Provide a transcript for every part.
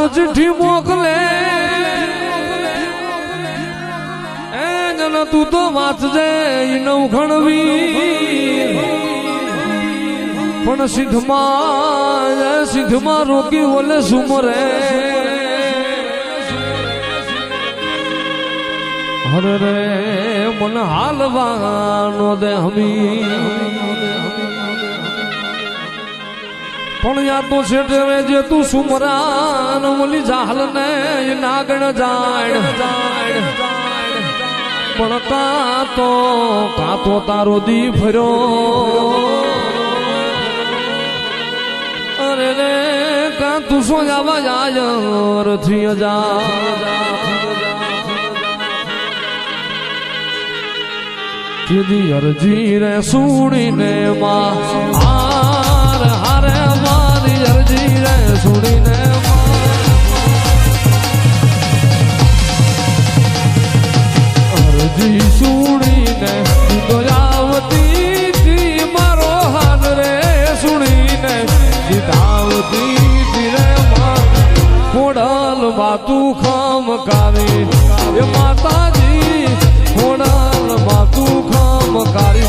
ચિઠ્ઠી મોકલે એ જન તું તો વાંચજે નવખણવી પણ સિદ્ધમાં રોકી ઓલે સુમરે હરે રે મન હાલવાનો દે હમી પણ યા તો છેટે જે તું સુમરાન ઓલી જાહલ ને નાગણ જાણ પણ કાતો તારો દી ફર્યો અરે રે કા તું સો જાવા જાય રથી જા કીધી અરજી રે સુણીને માં હારે મારી અરજી રે સુણીને અરજી સુણીને દયાવતી મારો હાથ રે સુણીને સીતાવતી રે માં ખોડલ માતું ખમકારી એ માતાજી ખોડલ માતું ખમકારી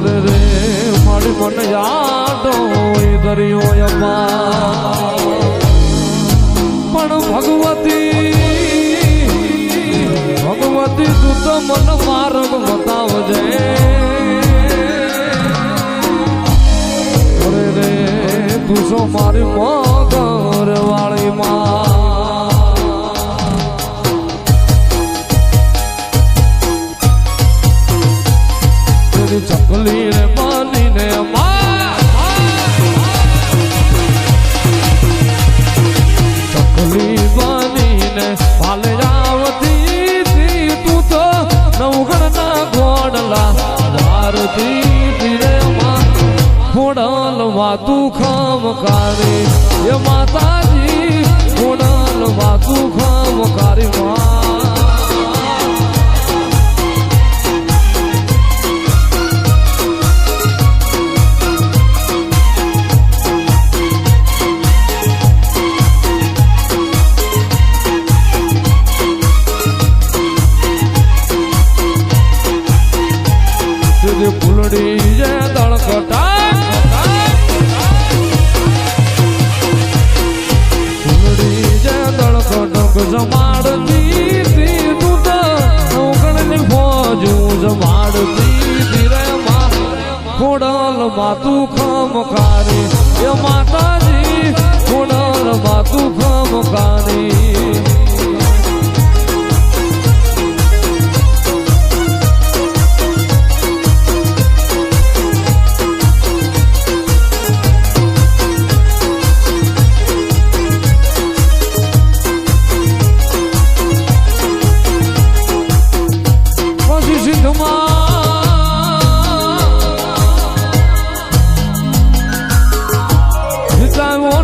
રે રે મારી મન યાદો દરિયો પણ ભગવતી તું તો મન માર્ગ બતાવજે રે રે તું સો મારી મગર વાળી માં ચકલી રે માની ને ચકલી માની ને પાલે આવતી તું તો નવગણ ના ગોડલા ધારતી રે ખોડલ માતું ખમકારી એ માતાજી ખોડલ માતું ખમકારી માં ફૂલડી જે દળકટા ફૂલડી જે દળકટક જમાડતી તું તો નવગણની ફોજ જમાડતી રે માં ખોડલ માતું ખમકારી એ માતાજી ખોડલ માતું ખમકારી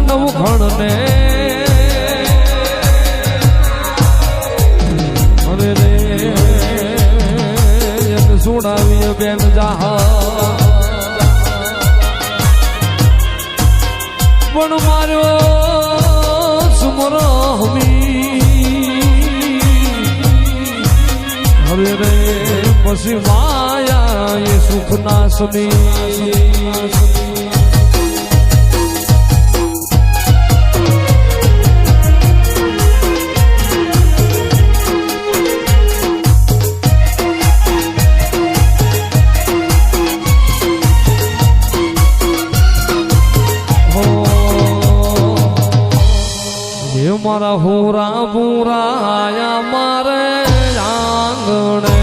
નવખણને અરે રે સુડાવી બેન જાહ પણ માર્યો સુમરો હવે રે પછી માયા એ સુખ ના સમી મારા હોરા બુરા આયા મારે આંગણે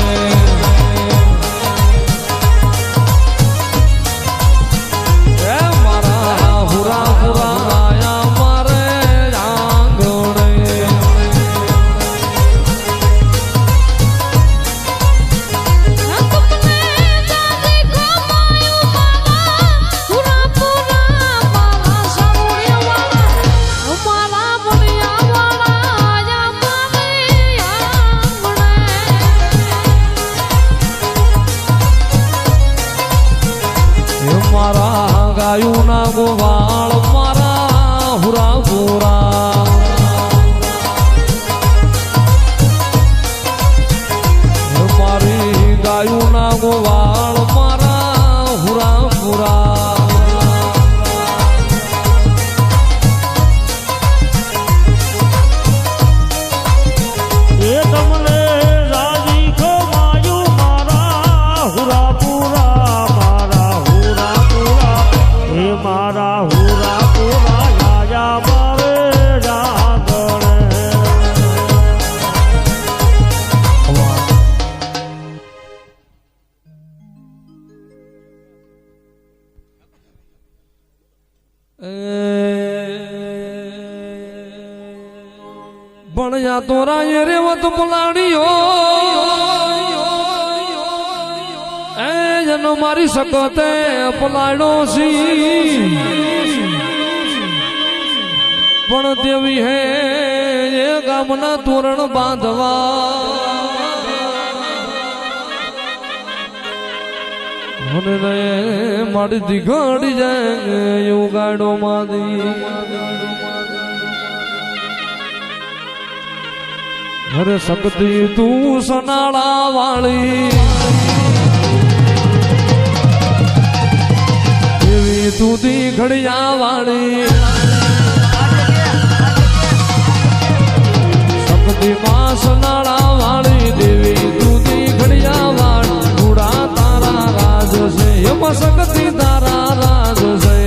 મારા હોરા બુરા ગોવાળ મારા હુરા પૂરા મારી ગાયું ના ગોવાળ મારા હુરા પૂરા એ તમને રાજી ખમાયું મારા હુરા પૂરા મારા હુરા પૂરા હે મારા હુરા પૂરા રાજા મારે જાગણે ભણ્યા તોરા એ રેવત પલાણીઓ એ જનો મારી શકતે પલાડો સી પણ દેવી હે એ ગામના તોરણ બાંધવા મને રે મારી દીઘાડી જાય એવું ગાડો માદી અરે શક્તિ તું સનાળા વાળી એવી તું દીઘડિયા વાળી શક્તિ માં સનાળા વાળી દેવી તું દીઘડિયા વાળી ગુડા તારા રાજ છે એમાં શક્તિ તારા રાજ છે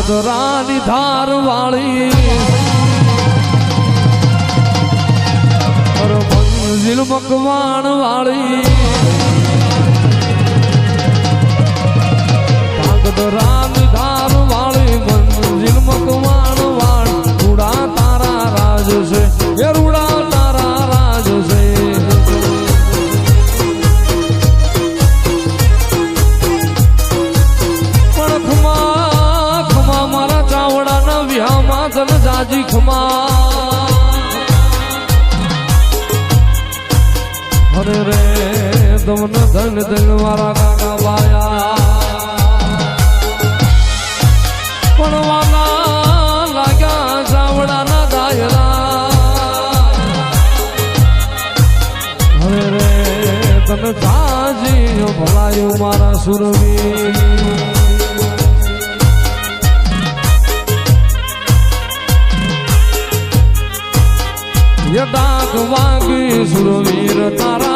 રાની ધાર વાળી મંજિલ મકવાણ વાળી રાની ધાર વાળી મંજિલ મકવાણ વાળી રૂડા તારા રાજ છે એ રૂડા તારા રાજ છે જાજી ખમા અરે રે તમને ધન ધન મારા કાકા બાયા પણ વાલા લાગ્યા ચાવડાના દાયરા અરે રે તને જાજી ભલાયું મારા સુરવી ડાક વાગી સુરવીર તારા